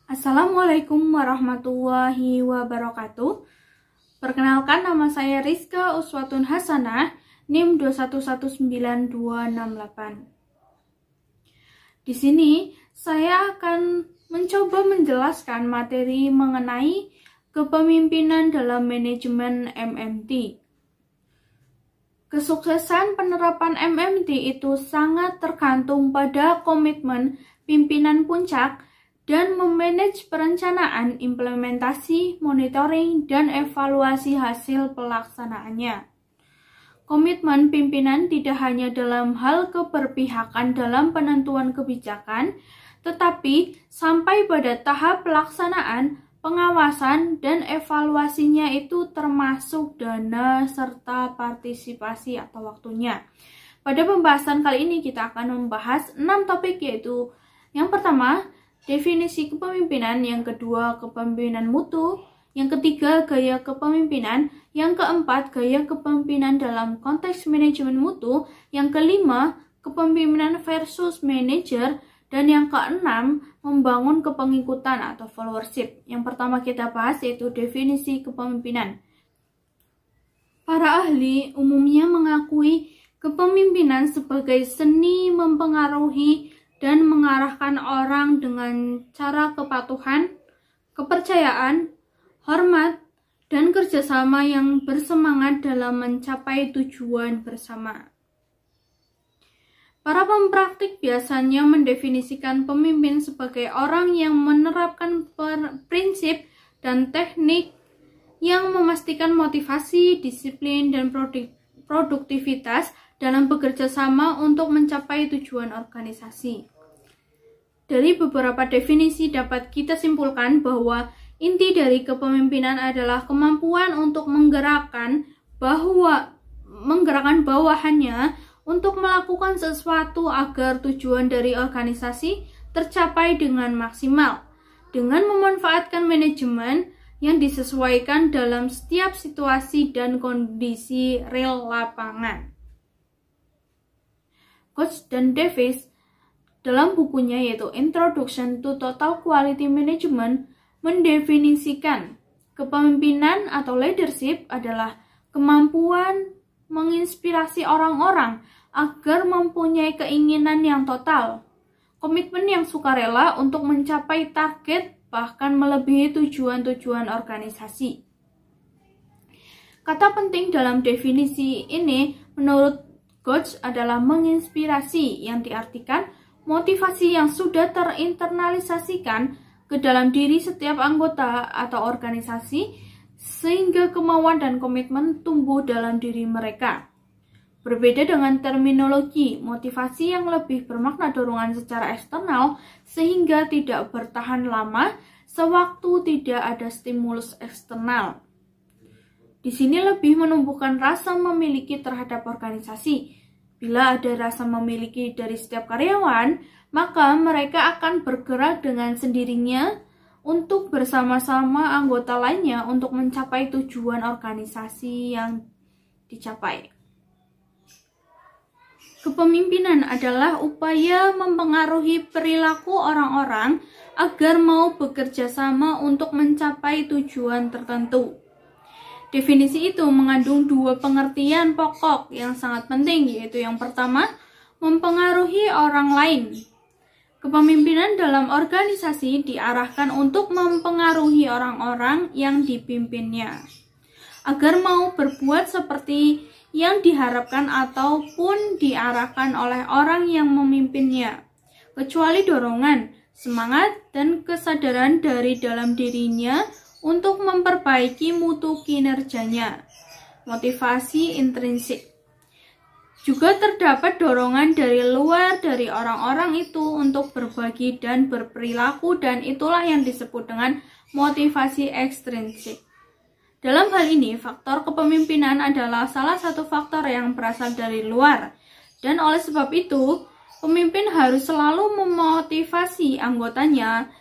Assalamualaikum warahmatullahi wabarakatuh. Perkenalkan, nama saya Rizka Uswatun Hasanah, NIM 2119268. Di sini saya akan mencoba menjelaskan materi mengenai kepemimpinan dalam manajemen MMT. Kesuksesan penerapan MMT itu sangat tergantung pada komitmen pimpinan puncak dan memanage perencanaan, implementasi, monitoring, dan evaluasi hasil pelaksanaannya. Komitmen pimpinan tidak hanya dalam hal keberpihakan dalam penentuan kebijakan, tetapi sampai pada tahap pelaksanaan, pengawasan, dan evaluasinya itu termasuk dana serta partisipasi atau waktunya. Pada pembahasan kali ini kita akan membahas 6 topik, yaitu yang pertama, definisi kepemimpinan, yang kedua, kepemimpinan mutu, yang ketiga, gaya kepemimpinan, yang keempat, gaya kepemimpinan dalam konteks manajemen mutu, yang kelima, kepemimpinan versus manager, dan yang keenam, membangun kepengikutan atau followership. Yang pertama kita bahas yaitu definisi kepemimpinan. Para ahli umumnya mengakui kepemimpinan sebagai seni mempengaruhi dan mengarahkan orang dengan cara kepatuhan, kepercayaan, hormat, dan kerjasama yang bersemangat dalam mencapai tujuan bersama. Para pempraktik biasanya mendefinisikan pemimpin sebagai orang yang menerapkan prinsip dan teknik yang memastikan motivasi, disiplin, dan produktivitas dalam bekerja sama untuk mencapai tujuan organisasi. Dari beberapa definisi dapat kita simpulkan bahwa inti dari kepemimpinan adalah kemampuan untuk menggerakkan bawahannya untuk melakukan sesuatu agar tujuan dari organisasi tercapai dengan maksimal, dengan memanfaatkan manajemen yang disesuaikan dalam setiap situasi dan kondisi real lapangan. Coach dan Davis dalam bukunya yaitu Introduction to Total Quality Management mendefinisikan kepemimpinan atau leadership adalah kemampuan menginspirasi orang-orang agar mempunyai keinginan yang total, komitmen yang sukarela untuk mencapai target bahkan melebihi tujuan-tujuan organisasi. Kata penting dalam definisi ini menurut Coach adalah menginspirasi, yang diartikan motivasi yang sudah terinternalisasikan ke dalam diri setiap anggota atau organisasi sehingga kemauan dan komitmen tumbuh dalam diri mereka. Berbeda dengan terminologi motivasi yang lebih bermakna dorongan secara eksternal sehingga tidak bertahan lama sewaktu tidak ada stimulus eksternal. Di sini lebih menumbuhkan rasa memiliki terhadap organisasi. Bila ada rasa memiliki dari setiap karyawan, maka mereka akan bergerak dengan sendirinya untuk bersama-sama anggota lainnya untuk mencapai tujuan organisasi yang dicapai. Kepemimpinan adalah upaya mempengaruhi perilaku orang-orang agar mau bekerja sama untuk mencapai tujuan tertentu. Definisi itu mengandung dua pengertian pokok yang sangat penting, yaitu yang pertama, mempengaruhi orang lain. Kepemimpinan dalam organisasi diarahkan untuk mempengaruhi orang-orang yang dipimpinnya, agar mau berbuat seperti yang diharapkan ataupun diarahkan oleh orang yang memimpinnya, kecuali dorongan, semangat, dan kesadaran dari dalam dirinya untuk memperbaiki mutu kinerjanya, motivasi intrinsik. Juga terdapat dorongan dari luar dari orang-orang itu untuk berbagi dan berperilaku, dan itulah yang disebut dengan motivasi ekstrinsik. Dalam hal ini, faktor kepemimpinan adalah salah satu faktor yang berasal dari luar, dan oleh sebab itu, pemimpin harus selalu memotivasi anggotanya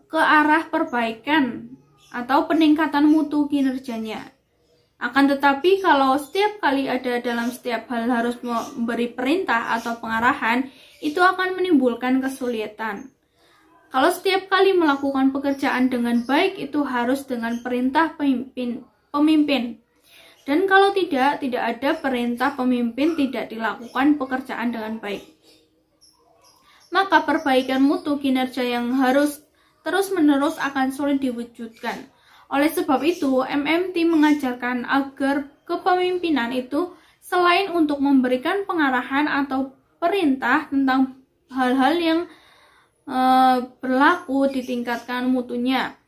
ke arah perbaikan atau peningkatan mutu kinerjanya. Akan tetapi kalau setiap kali ada dalam setiap hal harus memberi perintah atau pengarahan, itu akan menimbulkan kesulitan. Kalau setiap kali melakukan pekerjaan dengan baik, itu harus dengan perintah pemimpin. Dan kalau tidak ada perintah pemimpin, tidak dilakukan pekerjaan dengan baik. Maka perbaikan mutu kinerja yang harus terus-menerus akan sulit diwujudkan. Oleh sebab itu, MMT mengajarkan agar kepemimpinan itu selain untuk memberikan pengarahan atau perintah tentang hal-hal yang berlaku ditingkatkan mutunya,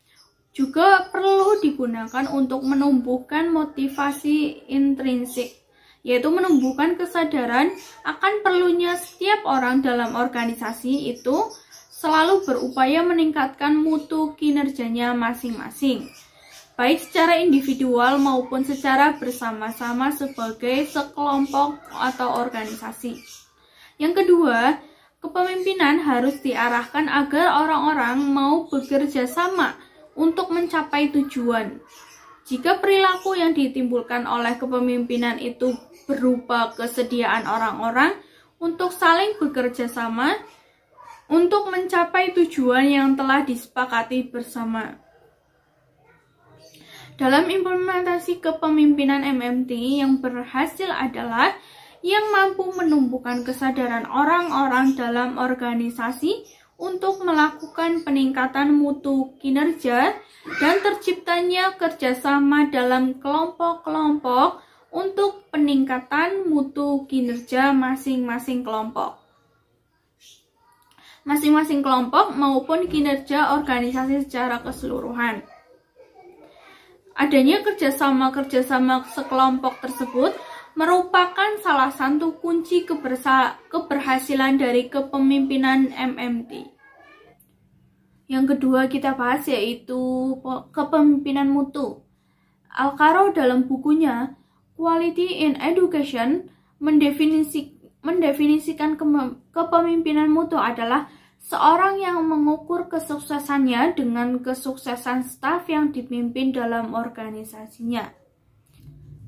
juga perlu digunakan untuk menumbuhkan motivasi intrinsik, yaitu menumbuhkan kesadaran akan perlunya setiap orang dalam organisasi itu selalu berupaya meningkatkan mutu kinerjanya masing-masing, baik secara individual maupun secara bersama-sama sebagai sekelompok atau organisasi. Yang kedua, kepemimpinan harus diarahkan agar orang-orang mau bekerja sama untuk mencapai tujuan. Jika perilaku yang ditimbulkan oleh kepemimpinan itu berupa kesediaan orang-orang untuk saling bekerja sama untuk mencapai tujuan yang telah disepakati bersama. Dalam implementasi kepemimpinan MMT yang berhasil adalah yang mampu menumbuhkan kesadaran orang-orang dalam organisasi untuk melakukan peningkatan mutu kinerja dan terciptanya kerjasama dalam kelompok-kelompok untuk peningkatan mutu kinerja masing-masing kelompok. Masing-masing kelompok maupun kinerja organisasi secara keseluruhan. Adanya kerjasama sekelompok tersebut merupakan salah satu kunci keberhasilan dari kepemimpinan MMT. Yang kedua kita bahas yaitu kepemimpinan mutu. Alcaro dalam bukunya Quality in Education mendefinisikan kepemimpinan mutu adalah seorang yang mengukur kesuksesannya dengan kesuksesan staf yang dipimpin dalam organisasinya.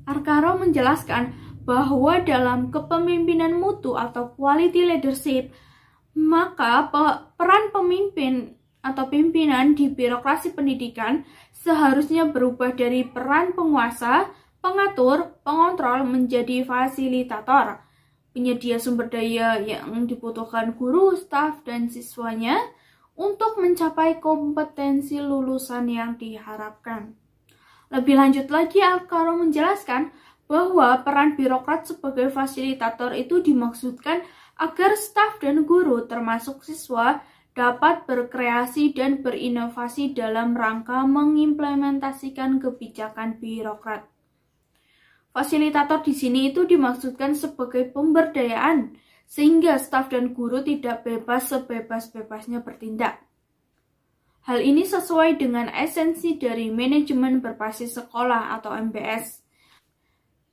Alcaro menjelaskan bahwa dalam kepemimpinan mutu atau quality leadership, maka peran pemimpin atau pimpinan di birokrasi pendidikan seharusnya berubah dari peran penguasa, pengatur, pengontrol menjadi fasilitator, penyedia sumber daya yang dibutuhkan guru, staf, dan siswanya untuk mencapai kompetensi lulusan yang diharapkan. Lebih lanjut lagi, Alcaro menjelaskan bahwa peran birokrat sebagai fasilitator itu dimaksudkan agar staf dan guru termasuk siswa dapat berkreasi dan berinovasi dalam rangka mengimplementasikan kebijakan birokrat. Fasilitator di sini itu dimaksudkan sebagai pemberdayaan, sehingga staf dan guru tidak bebas sebebas-bebasnya bertindak. Hal ini sesuai dengan esensi dari manajemen berbasis sekolah atau MBS.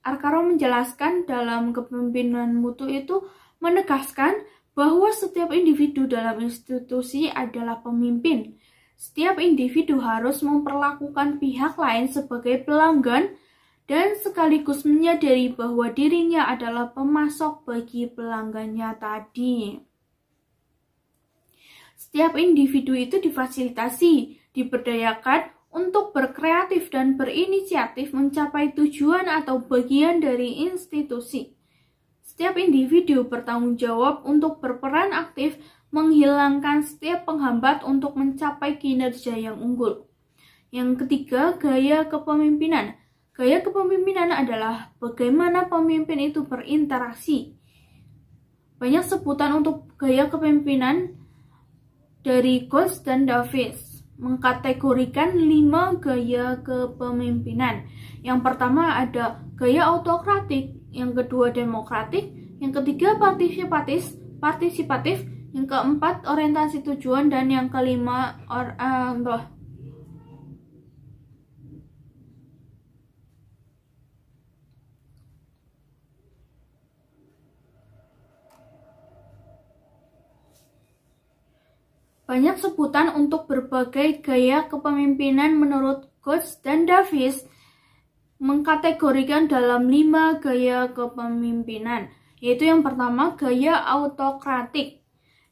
Alcaro menjelaskan dalam kepemimpinan mutu itu menegaskan bahwa setiap individu dalam institusi adalah pemimpin. Setiap individu harus memperlakukan pihak lain sebagai pelanggan dan sekaligus menyadari bahwa dirinya adalah pemasok bagi pelanggannya tadi. Setiap individu itu difasilitasi, diberdayakan untuk berkreatif dan berinisiatif mencapai tujuan atau bagian dari institusi. Setiap individu bertanggung jawab untuk berperan aktif menghilangkan setiap penghambat untuk mencapai kinerja yang unggul. Yang ketiga, gaya kepemimpinan. Gaya kepemimpinan adalah bagaimana pemimpin itu berinteraksi. Banyak sebutan untuk gaya kepemimpinan dari Coase dan Davis mengkategorikan 5 gaya kepemimpinan. Yang pertama ada gaya autokratik, yang kedua demokratik, yang ketiga partisipatif, yang keempat orientasi tujuan, dan yang kelima banyak sebutan untuk berbagai gaya kepemimpinan menurut Coase dan Davis mengkategorikan dalam 5 gaya kepemimpinan, yaitu yang pertama gaya autokratik,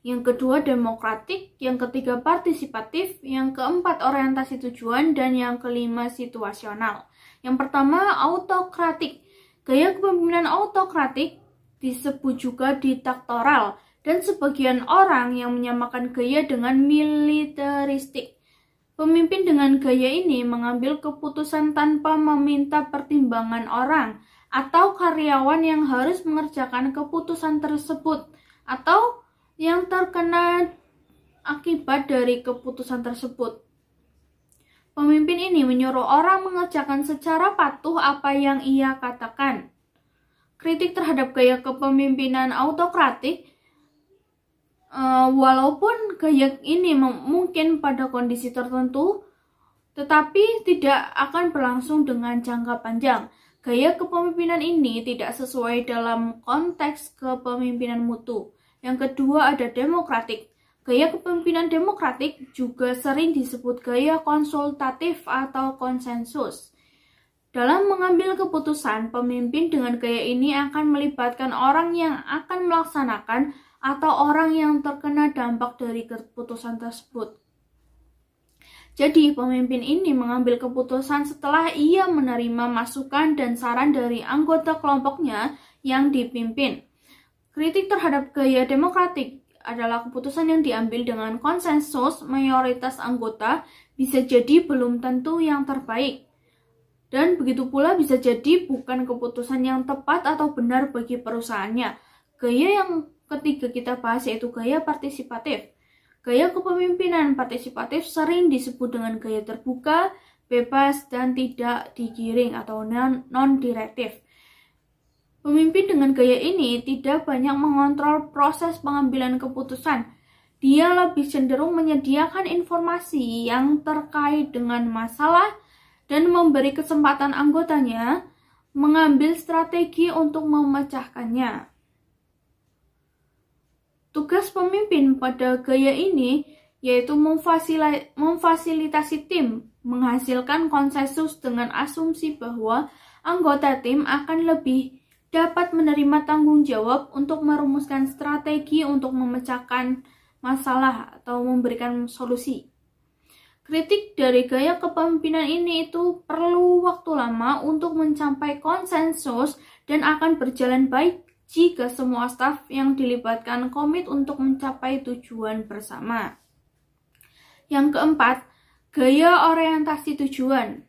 yang kedua demokratik, yang ketiga partisipatif, yang keempat orientasi tujuan, dan yang kelima situasional. Yang pertama autokratik. Gaya kepemimpinan autokratik disebut juga diktatorial, dan sebagian orang yang menyamakan gaya dengan militeristik. Pemimpin dengan gaya ini mengambil keputusan tanpa meminta pertimbangan orang atau karyawan yang harus mengerjakan keputusan tersebut atau yang terkena akibat dari keputusan tersebut. Pemimpin ini menyuruh orang mengerjakan secara patuh apa yang ia katakan. Kritik terhadap gaya kepemimpinan autokratik, walaupun gaya ini mungkin pada kondisi tertentu, tetapi tidak akan berlangsung dengan jangka panjang. Gaya kepemimpinan ini tidak sesuai dalam konteks kepemimpinan mutu. Yang kedua ada demokratik. Gaya kepemimpinan demokratik juga sering disebut gaya konsultatif atau konsensus. Dalam mengambil keputusan, pemimpin dengan gaya ini akan melibatkan orang yang akan melaksanakan atau orang yang terkena dampak dari keputusan tersebut. Jadi, pemimpin ini mengambil keputusan setelah ia menerima masukan dan saran dari anggota kelompoknya yang dipimpin. Kritik terhadap gaya demokratik adalah keputusan yang diambil dengan konsensus mayoritas anggota, bisa jadi belum tentu yang terbaik. Dan begitu pula bisa jadi bukan keputusan yang tepat atau benar bagi perusahaannya. Gaya yang ketiga kita bahas yaitu gaya partisipatif. Gaya kepemimpinan partisipatif sering disebut dengan gaya terbuka, bebas, dan tidak digiring atau non-direktif. Pemimpin dengan gaya ini tidak banyak mengontrol proses pengambilan keputusan. Dia lebih cenderung menyediakan informasi yang terkait dengan masalah dan memberi kesempatan anggotanya mengambil strategi untuk memecahkannya. Tugas pemimpin pada gaya ini yaitu memfasilitasi tim, menghasilkan konsensus dengan asumsi bahwa anggota tim akan lebih dapat menerima tanggung jawab untuk merumuskan strategi untuk memecahkan masalah atau memberikan solusi. Kritik dari gaya kepemimpinan ini itu perlu waktu lama untuk mencapai konsensus dan akan berjalan baik jika semua staf yang dilibatkan komit untuk mencapai tujuan bersama. Yang keempat, gaya orientasi tujuan.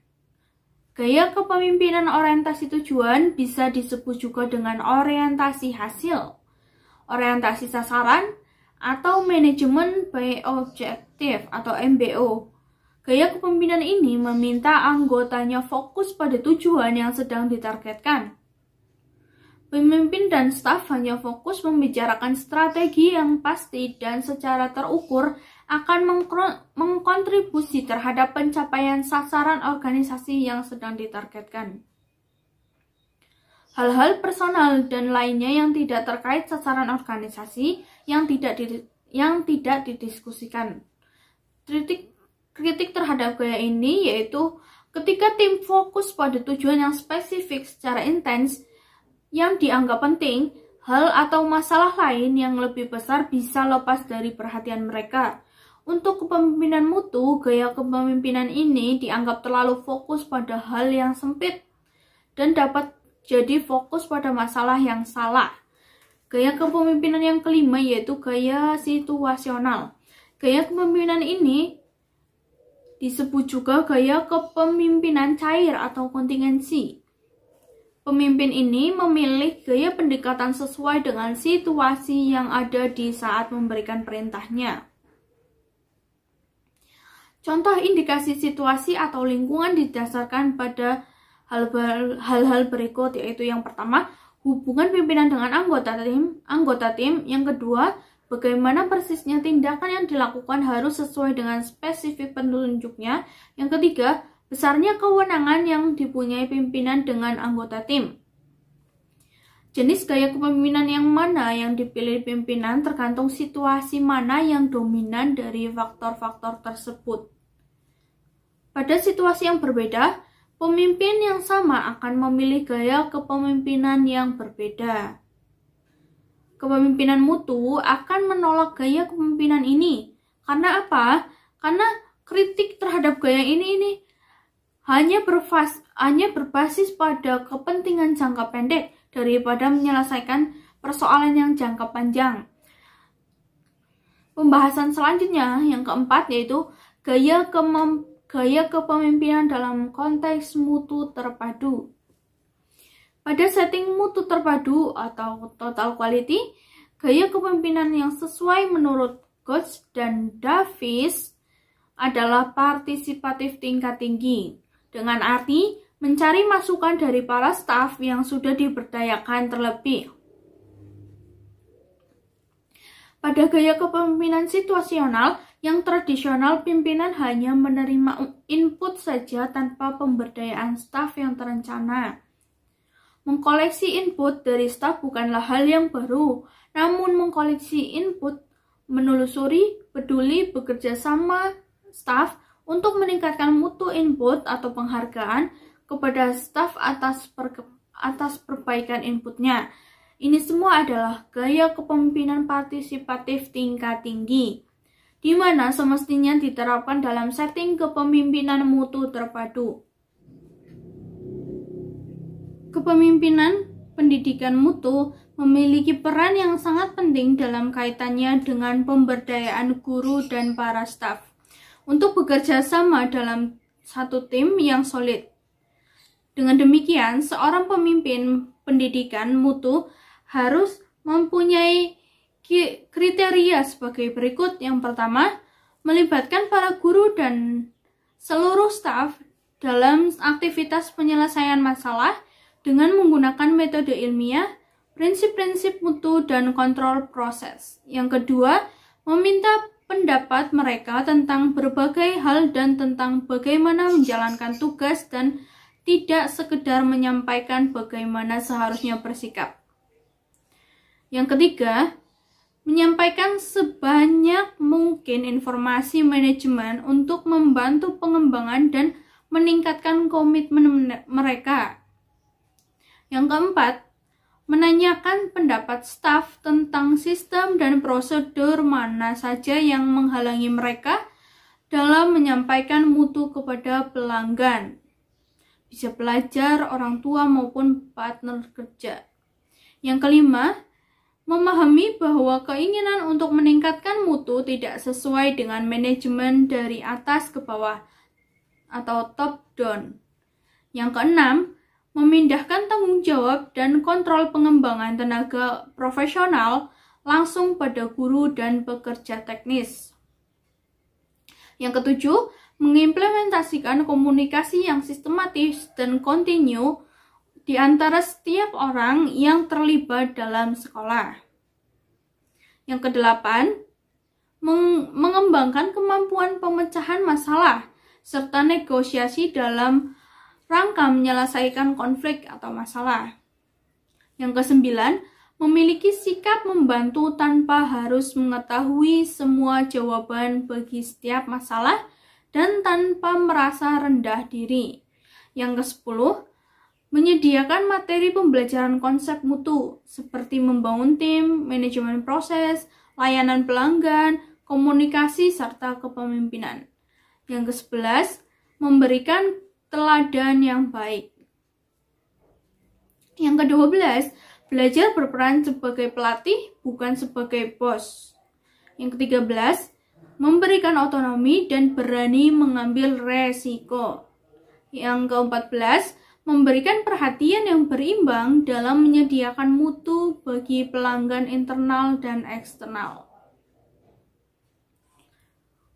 Gaya kepemimpinan orientasi tujuan bisa disebut juga dengan orientasi hasil, orientasi sasaran, atau manajemen by objective atau MBO. Gaya kepemimpinan ini meminta anggotanya fokus pada tujuan yang sedang ditargetkan. Pemimpin dan staf hanya fokus membicarakan strategi yang pasti dan secara terukur akan mengkontribusi terhadap pencapaian sasaran organisasi yang sedang ditargetkan. Hal-hal personal dan lainnya yang tidak terkait sasaran organisasi yang tidak didiskusikan. Kritik terhadap gaya ini yaitu ketika tim fokus pada tujuan yang spesifik secara intens yang dianggap penting, hal atau masalah lain yang lebih besar bisa lepas dari perhatian mereka. Untuk kepemimpinan mutu, gaya kepemimpinan ini dianggap terlalu fokus pada hal yang sempit dan dapat jadi fokus pada masalah yang salah. Gaya kepemimpinan yang kelima yaitu gaya situasional. Gaya kepemimpinan ini disebut juga gaya kepemimpinan cair atau kontingensi. Pemimpin ini memilih gaya pendekatan sesuai dengan situasi yang ada di saat memberikan perintahnya. Contoh indikasi situasi atau lingkungan didasarkan pada hal-hal berikut, yaitu yang pertama, hubungan pimpinan dengan anggota tim, yang kedua, bagaimana persisnya tindakan yang dilakukan harus sesuai dengan spesifik petunjuknya, yang ketiga, besarnya kewenangan yang dipunyai pimpinan dengan anggota tim. Jenis gaya kepemimpinan yang mana yang dipilih pimpinan tergantung situasi mana yang dominan dari faktor-faktor tersebut. Pada situasi yang berbeda, pemimpin yang sama akan memilih gaya kepemimpinan yang berbeda. Kepemimpinan mutu akan menolak gaya kepemimpinan ini. Karena apa? Karena kritik terhadap gaya ini hanya berbasis pada kepentingan jangka pendek daripada menyelesaikan persoalan yang jangka panjang. Pembahasan selanjutnya yang keempat yaitu gaya kepemimpinan dalam konteks mutu terpadu. Pada setting mutu terpadu atau total quality, gaya kepemimpinan yang sesuai menurut Coates dan Davis adalah partisipatif tingkat tinggi, dengan arti mencari masukan dari para staf yang sudah diberdayakan terlebih. Pada gaya kepemimpinan situasional, yang tradisional pimpinan hanya menerima input saja tanpa pemberdayaan staf yang terencana. Mengkoleksi input dari staf bukanlah hal yang baru, namun mengkoleksi input, menelusuri, peduli, bekerja sama staf untuk meningkatkan mutu input atau penghargaan kepada staf atas perbaikan inputnya. Ini semua adalah gaya kepemimpinan partisipatif tingkat tinggi, di mana semestinya diterapkan dalam setting kepemimpinan mutu terpadu. Kepemimpinan pendidikan mutu memiliki peran yang sangat penting dalam kaitannya dengan pemberdayaan guru dan para staf untuk bekerja sama dalam satu tim yang solid. Dengan demikian, seorang pemimpin pendidikan mutu harus mempunyai kriteria sebagai berikut. Yang pertama, melibatkan para guru dan seluruh staf dalam aktivitas penyelesaian masalah dengan menggunakan metode ilmiah, prinsip-prinsip mutu, dan kontrol proses. Yang kedua, meminta pendapat mereka tentang berbagai hal dan tentang bagaimana menjalankan tugas dan tidak sekedar menyampaikan bagaimana seharusnya bersikap. Yang ketiga, menyampaikan sebanyak mungkin informasi manajemen untuk membantu pengembangan dan meningkatkan komitmen mereka. Yang keempat, menanyakan pendapat staf tentang sistem dan prosedur mana saja yang menghalangi mereka dalam menyampaikan mutu kepada pelanggan, bisa pelajar, orang tua, maupun partner kerja. Yang kelima, memahami bahwa keinginan untuk meningkatkan mutu tidak sesuai dengan manajemen dari atas ke bawah atau top down. Yang keenam, memindahkan tanggung jawab dan kontrol pengembangan tenaga profesional langsung pada guru dan pekerja teknis. Yang ketujuh, mengimplementasikan komunikasi yang sistematis dan kontinu di antara setiap orang yang terlibat dalam sekolah. Yang kedelapan, mengembangkan kemampuan pemecahan masalah serta negosiasi dalam rangka menyelesaikan konflik atau masalah. Yang kesembilan, memiliki sikap membantu tanpa harus mengetahui semua jawaban bagi setiap masalah dan tanpa merasa rendah diri. Yang kesepuluh, menyediakan materi pembelajaran konsep mutu seperti membangun tim, manajemen proses, layanan pelanggan, komunikasi, serta kepemimpinan. Yang ke-11, memberikan teladan yang baik. Yang ke-12, belajar berperan sebagai pelatih, bukan sebagai bos. Yang ke-13, memberikan otonomi dan berani mengambil resiko. Yang ke-14, memberikan perhatian yang berimbang dalam menyediakan mutu bagi pelanggan internal dan eksternal.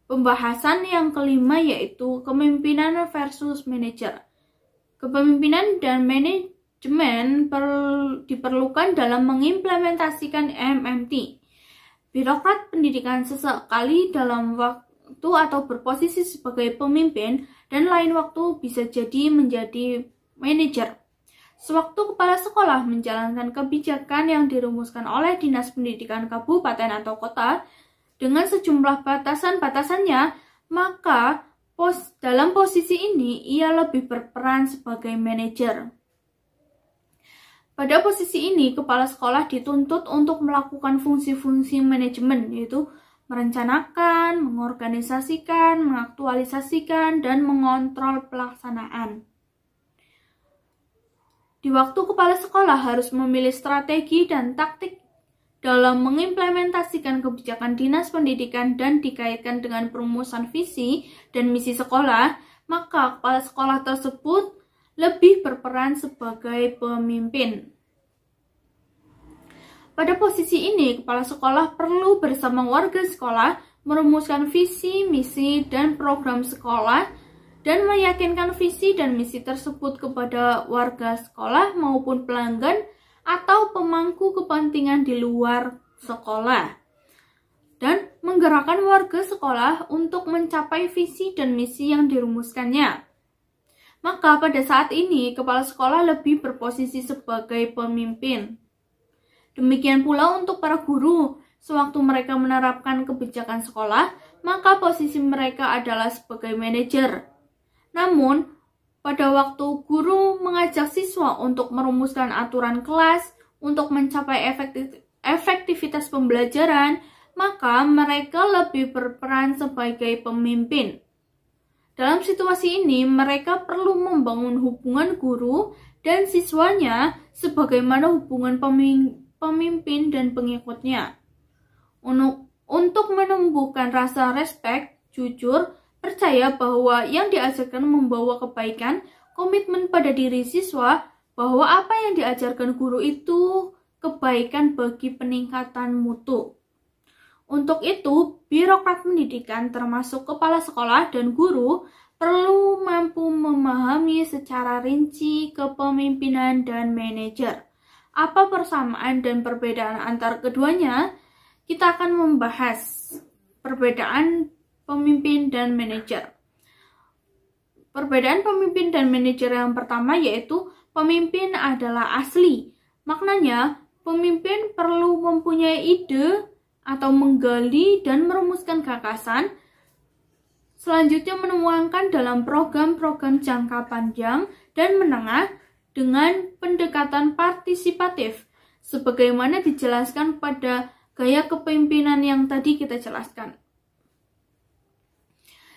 Pembahasan yang kelima yaitu kepemimpinan versus manajer. Kepemimpinan dan manajemen diperlukan dalam mengimplementasikan MMT. Birokrat pendidikan sesekali dalam waktu atau berposisi sebagai pemimpin dan lain waktu bisa jadi menjadi manajer. Sewaktu kepala sekolah menjalankan kebijakan yang dirumuskan oleh Dinas Pendidikan Kabupaten atau Kota dengan sejumlah batasan-batasannya, maka Dalam posisi ini, ia lebih berperan sebagai manajer. Pada posisi ini, kepala sekolah dituntut untuk melakukan fungsi-fungsi manajemen, yaitu merencanakan, mengorganisasikan, mengaktualisasikan, dan mengontrol pelaksanaan. Di waktu kepala sekolah harus memilih strategi dan taktik dalam mengimplementasikan kebijakan dinas pendidikan dan dikaitkan dengan perumusan visi dan misi sekolah, maka kepala sekolah tersebut lebih berperan sebagai pemimpin. Pada posisi ini, kepala sekolah perlu bersama warga sekolah merumuskan visi, misi, dan program sekolah dan meyakinkan visi dan misi tersebut kepada warga sekolah maupun pelanggan atau pemangku kepentingan di luar sekolah, dan menggerakkan warga sekolah untuk mencapai visi dan misi yang dirumuskannya. Maka pada saat ini, kepala sekolah lebih berposisi sebagai pemimpin. Demikian pula untuk para guru, sewaktu mereka menerapkan kebijakan sekolah, maka posisi mereka adalah sebagai manajer. Namun, pada waktu guru mengajak siswa untuk merumuskan aturan kelas untuk mencapai efektivitas pembelajaran, maka mereka lebih berperan sebagai pemimpin. Dalam situasi ini, mereka perlu membangun hubungan guru dan siswanya sebagaimana hubungan pemimpin dan pengikutnya. Untuk menumbuhkan rasa respek, jujur, percaya bahwa yang diajarkan membawa kebaikan, komitmen pada diri siswa bahwa apa yang diajarkan guru itu kebaikan bagi peningkatan mutu. Untuk itu, birokrat pendidikan termasuk kepala sekolah dan guru perlu mampu memahami secara rinci kepemimpinan dan manajer. Apa persamaan dan perbedaan antara keduanya? Kita akan membahas perbedaan pemimpin dan manajer. Perbedaan pemimpin dan manajer yang pertama yaitu pemimpin adalah asli. Maknanya, pemimpin perlu mempunyai ide atau menggali dan merumuskan gagasan, selanjutnya menuangkan dalam program-program jangka panjang dan menengah dengan pendekatan partisipatif, sebagaimana dijelaskan pada gaya kepemimpinan yang tadi kita jelaskan.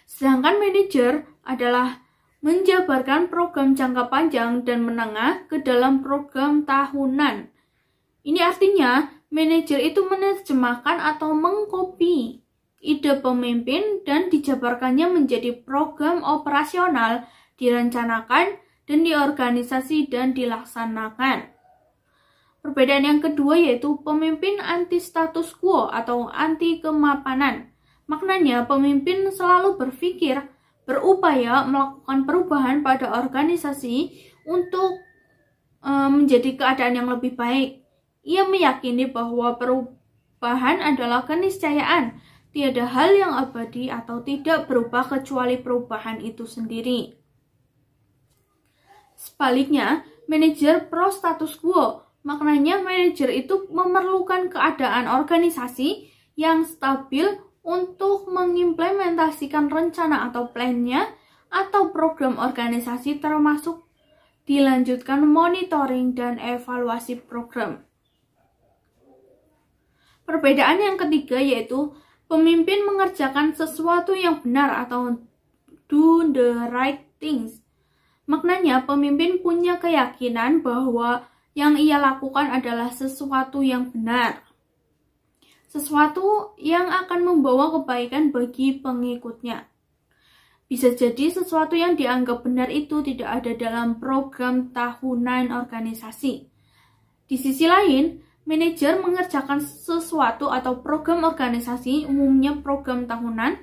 Sedangkan manajer adalah menjabarkan program jangka panjang dan menengah ke dalam program tahunan. Ini artinya, manajer itu menerjemahkan atau mengkopi ide pemimpin dan dijabarkannya menjadi program operasional, direncanakan, dan diorganisasi dan dilaksanakan. Perbedaan yang kedua yaitu pemimpin anti status quo atau anti kemapanan. Maknanya pemimpin selalu berpikir, berupaya melakukan perubahan pada organisasi untuk menjadi keadaan yang lebih baik. Ia meyakini bahwa perubahan adalah keniscayaan, tiada hal yang abadi atau tidak berubah kecuali perubahan itu sendiri. Sebaliknya, manajer pro status quo, maknanya manajer itu memerlukan keadaan organisasi yang stabil untuk mengimplementasikan rencana atau plannya atau program organisasi termasuk dilanjutkan monitoring dan evaluasi program. Perbedaan yang ketiga yaitu pemimpin mengerjakan sesuatu yang benar atau do the right things. Maknanya pemimpin punya keyakinan bahwa yang ia lakukan adalah sesuatu yang benar. Sesuatu yang akan membawa kebaikan bagi pengikutnya. Bisa jadi sesuatu yang dianggap benar itu tidak ada dalam program tahunan organisasi. Di sisi lain, manajer mengerjakan sesuatu atau program organisasi, umumnya program tahunan,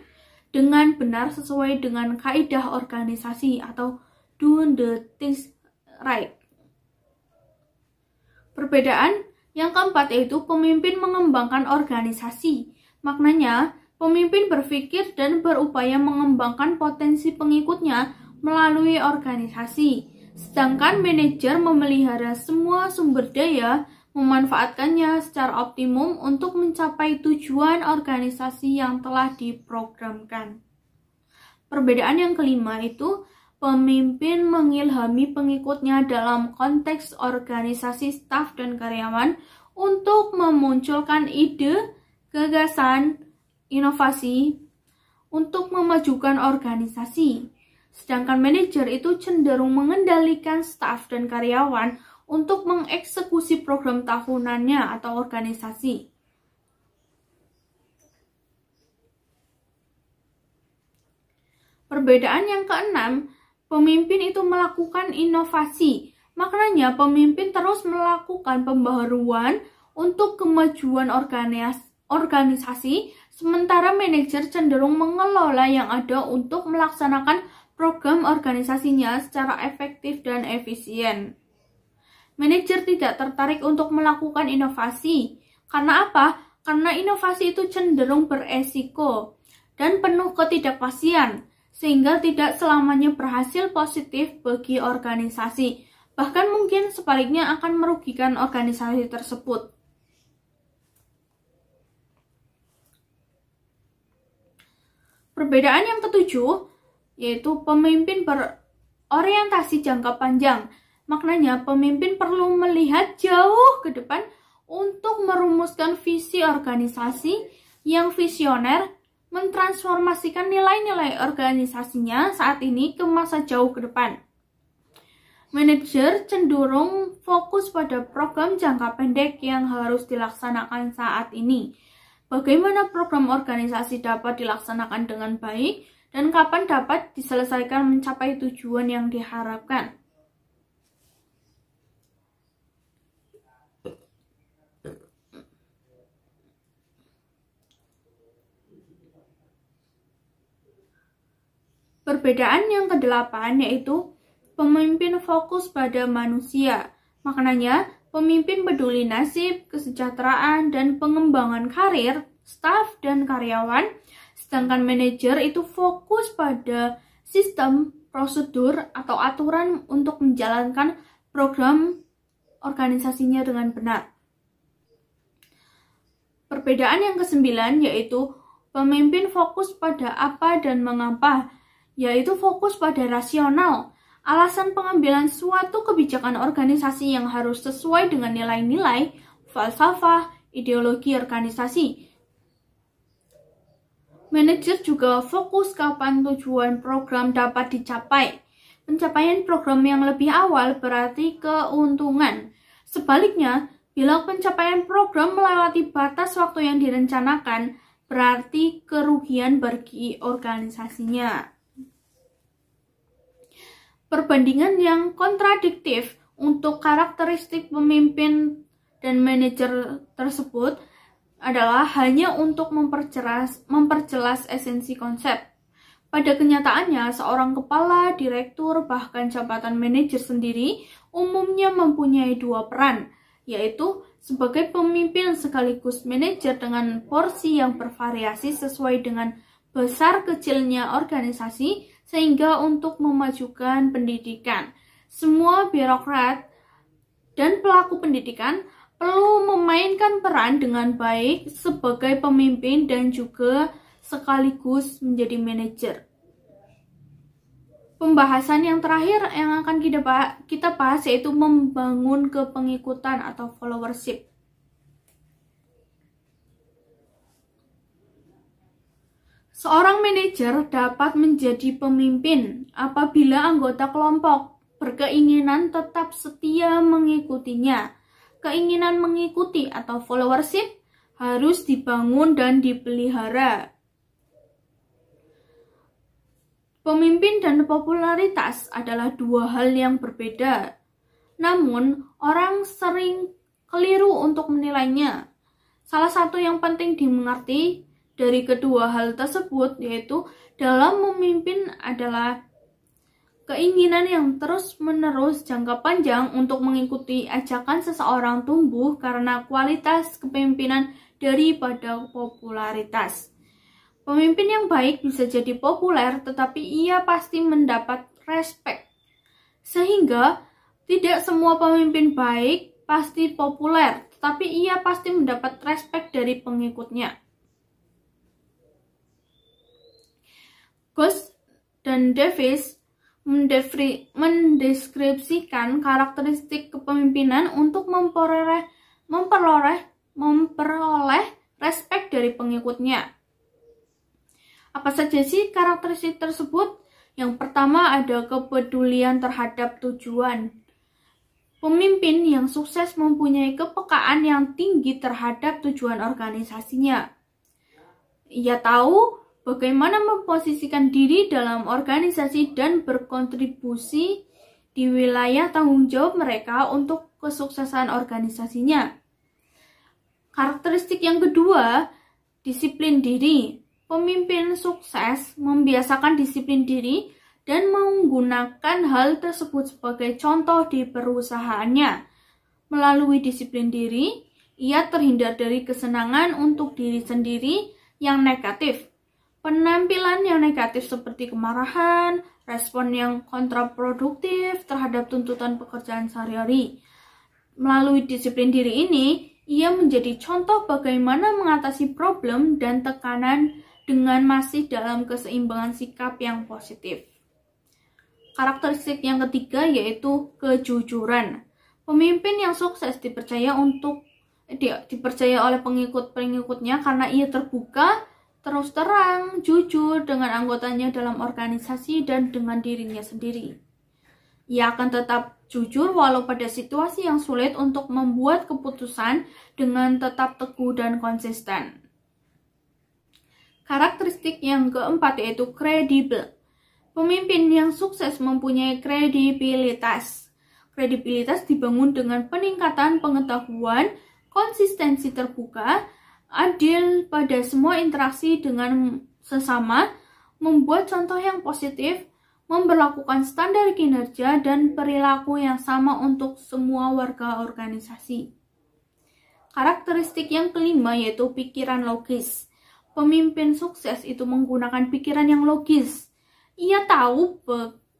dengan benar sesuai dengan kaidah organisasi atau do the things right. Perbedaan yang keempat yaitu pemimpin mengembangkan organisasi. Maknanya, pemimpin berpikir dan berupaya mengembangkan potensi pengikutnya melalui organisasi. Sedangkan manajer memelihara semua sumber daya, memanfaatkannya secara optimum untuk mencapai tujuan organisasi yang telah diprogramkan. Perbedaan yang kelima itu pemimpin mengilhami pengikutnya dalam konteks organisasi staf dan karyawan untuk memunculkan ide, gagasan, inovasi untuk memajukan organisasi. Sedangkan manajer itu cenderung mengendalikan staf dan karyawan untuk mengeksekusi program tahunannya atau organisasi. Perbedaan yang keenam, pemimpin itu melakukan inovasi. Maknanya pemimpin terus melakukan pembaharuan untuk kemajuan organisasi, sementara manajer cenderung mengelola yang ada untuk melaksanakan program organisasinya secara efektif dan efisien. Manajer tidak tertarik untuk melakukan inovasi. Karena apa? Karena inovasi itu cenderung beresiko dan penuh ketidakpastian, sehingga tidak selamanya berhasil positif bagi organisasi. Bahkan mungkin sebaliknya akan merugikan organisasi tersebut. Perbedaan yang ketujuh, yaitu pemimpin berorientasi jangka panjang. Maknanya pemimpin perlu melihat jauh ke depan untuk merumuskan visi organisasi yang visioner, mentransformasikan nilai-nilai organisasinya saat ini ke masa jauh ke depan. Manajer cenderung fokus pada program jangka pendek yang harus dilaksanakan saat ini. Bagaimana program organisasi dapat dilaksanakan dengan baik dan kapan dapat diselesaikan mencapai tujuan yang diharapkan. Perbedaan yang kedelapan yaitu pemimpin fokus pada manusia. Maknanya, pemimpin peduli nasib, kesejahteraan, dan pengembangan karir, staf, dan karyawan. Sedangkan manajer itu fokus pada sistem, prosedur, atau aturan untuk menjalankan program organisasinya dengan benar. Perbedaan yang kesembilan yaitu pemimpin fokus pada apa dan mengapa, yaitu fokus pada rasional, alasan pengambilan suatu kebijakan organisasi yang harus sesuai dengan nilai-nilai, falsafah, ideologi organisasi. Manajer juga fokus kapan tujuan program dapat dicapai. Pencapaian program yang lebih awal berarti keuntungan. Sebaliknya, bila pencapaian program melewati batas waktu yang direncanakan, berarti kerugian bagi organisasinya. Perbandingan yang kontradiktif untuk karakteristik pemimpin dan manajer tersebut adalah hanya untuk memperjelas esensi konsep. Pada kenyataannya, seorang kepala, direktur, bahkan jabatan manajer sendiri umumnya mempunyai dua peran, yaitu sebagai pemimpin sekaligus manajer dengan porsi yang bervariasi sesuai dengan besar kecilnya organisasi, sehingga untuk memajukan pendidikan. Semua birokrat dan pelaku pendidikan perlu memainkan peran dengan baik sebagai pemimpin dan juga sekaligus menjadi manajer. Pembahasan yang terakhir yang akan kita bahas yaitu membangun kepengikutan atau followership. Seorang manajer dapat menjadi pemimpin apabila anggota kelompok berkeinginan tetap setia mengikutinya. Keinginan mengikuti atau followership harus dibangun dan dipelihara. Pemimpin dan popularitas adalah dua hal yang berbeda. Namun, orang sering keliru untuk menilainya. Salah satu yang penting dimengerti dari kedua hal tersebut yaitu dalam memimpin adalah keinginan yang terus-menerus jangka panjang untuk mengikuti ajakan seseorang tumbuh karena kualitas kepemimpinan daripada popularitas. Pemimpin yang baik bisa jadi populer, tetapi ia pasti mendapat respek. Sehingga tidak semua pemimpin baik pasti populer, tetapi ia pasti mendapat respek dari pengikutnya. dan Davis mendeskripsikan karakteristik kepemimpinan untuk memperoleh respek dari pengikutnya. Apa saja sih karakteristik tersebut? Yang pertama ada kepedulian terhadap tujuan. Pemimpin yang sukses mempunyai kepekaan yang tinggi terhadap tujuan organisasinya. Ia tahu bagaimana memposisikan diri dalam organisasi dan berkontribusi di wilayah tanggung jawab mereka untuk kesuksesan organisasinya. Karakteristik yang kedua, disiplin diri. Pemimpin sukses membiasakan disiplin diri dan menggunakan hal tersebut sebagai contoh di perusahaannya. Melalui disiplin diri, ia terhindar dari kesenangan untuk diri sendiri yang negatif. Penampilan yang negatif seperti kemarahan, respon yang kontraproduktif terhadap tuntutan pekerjaan sehari-hari. Melalui disiplin diri ini, ia menjadi contoh bagaimana mengatasi problem dan tekanan dengan masih dalam keseimbangan sikap yang positif. Karakteristik yang ketiga yaitu kejujuran. Pemimpin yang sukses dipercaya oleh pengikut-pengikutnya karena ia terbuka, terus terang, jujur dengan anggotanya dalam organisasi dan dengan dirinya sendiri. Ia akan tetap jujur walau pada situasi yang sulit untuk membuat keputusan dengan tetap teguh dan konsisten. Karakteristik yang keempat yaitu kredibel. Pemimpin yang sukses mempunyai kredibilitas. Kredibilitas dibangun dengan peningkatan pengetahuan, konsistensi terbuka, adil pada semua interaksi dengan sesama, membuat contoh yang positif, memberlakukan standar kinerja dan perilaku yang sama untuk semua warga organisasi. Karakteristik yang kelima yaitu pikiran logis. Pemimpin sukses itu menggunakan pikiran yang logis. Ia tahu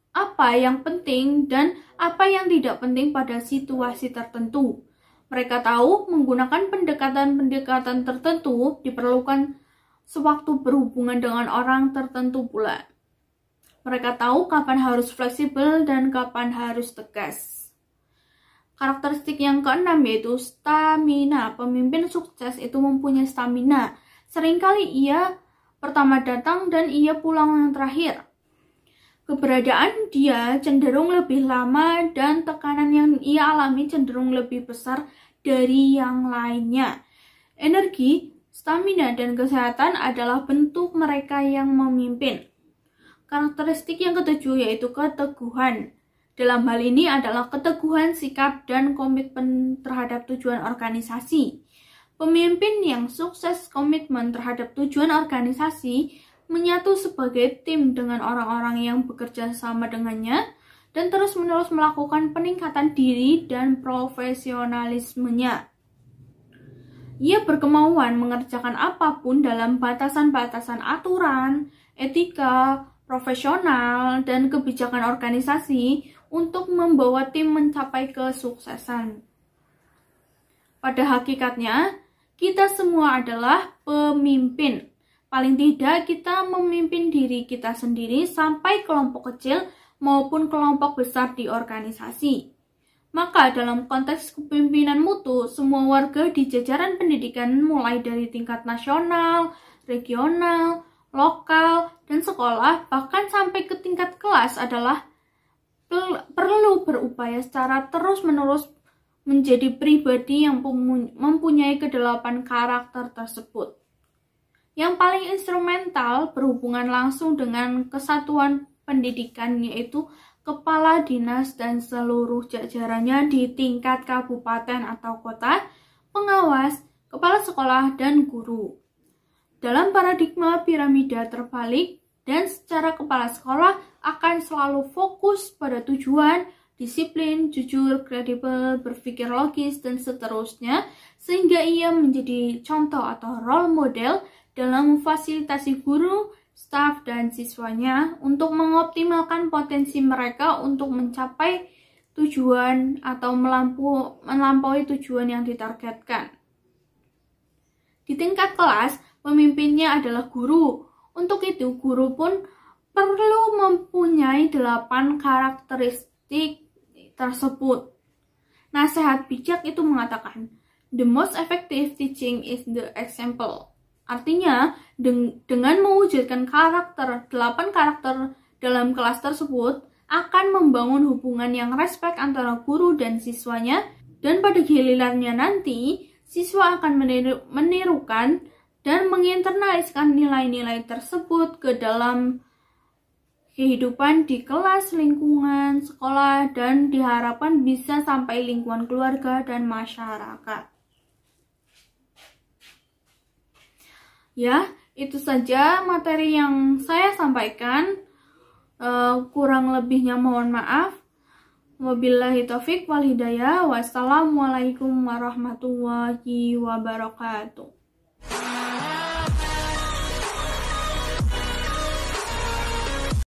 apa yang penting dan apa yang tidak penting pada situasi tertentu. Mereka tahu menggunakan pendekatan-pendekatan tertentu diperlukan sewaktu berhubungan dengan orang tertentu pula. Mereka tahu kapan harus fleksibel dan kapan harus tegas. Karakteristik yang keenam yaitu stamina. Pemimpin sukses itu mempunyai stamina. Seringkali ia pertama datang dan ia pulang yang terakhir. Keberadaan dia cenderung lebih lama dan tekanan yang ia alami cenderung lebih besar dari yang lainnya. Energi, stamina, dan kesehatan adalah bentuk mereka yang memimpin. Karakteristik yang ketujuh yaitu keteguhan. Dalam hal ini adalah keteguhan sikap dan komitmen terhadap tujuan organisasi. Pemimpin yang sukses komitmen terhadap tujuan organisasi menyatu sebagai tim dengan orang-orang yang bekerja sama dengannya dan terus-menerus melakukan peningkatan diri dan profesionalismenya. Ia berkemauan mengerjakan apapun dalam batasan-batasan aturan, etika, profesional, dan kebijakan organisasi untuk membawa tim mencapai kesuksesan. Pada hakikatnya, kita semua adalah pemimpin. Paling tidak kita memimpin diri kita sendiri sampai kelompok kecil maupun kelompok besar di organisasi. Maka dalam konteks kepemimpinan mutu, semua warga di jajaran pendidikan mulai dari tingkat nasional, regional, lokal, dan sekolah, bahkan sampai ke tingkat kelas adalah perlu berupaya secara terus-menerus menjadi pribadi yang mempunyai kedelapan karakter tersebut. Yang paling instrumental berhubungan langsung dengan kesatuan pendidikan yaitu kepala dinas dan seluruh jajarannya di tingkat kabupaten atau kota, pengawas, kepala sekolah, dan guru. Dalam paradigma piramida terbalik dan secara kepala sekolah akan selalu fokus pada tujuan, disiplin, jujur, kredibel, berpikir logis, dan seterusnya, sehingga ia menjadi contoh atau role model dalam memfasilitasi guru, staf, dan siswanya untuk mengoptimalkan potensi mereka untuk mencapai tujuan atau melampaui tujuan yang ditargetkan. Di tingkat kelas, pemimpinnya adalah guru. Untuk itu, guru pun perlu mempunyai 8 karakteristik tersebut. Nasihat bijak itu mengatakan, the most effective teaching is the example. Artinya, dengan mewujudkan 8 karakter dalam kelas tersebut, akan membangun hubungan yang respect antara guru dan siswanya, dan pada gilirannya nanti, siswa akan menirukan dan menginternaliskan nilai-nilai tersebut ke dalam kehidupan di kelas, lingkungan, sekolah, dan diharapkan bisa sampai lingkungan keluarga dan masyarakat. Ya, itu saja materi yang saya sampaikan. Kurang lebihnya mohon maaf. Wabillahi taufik wal hidayah. Wassalamualaikum warahmatullahi wabarakatuh.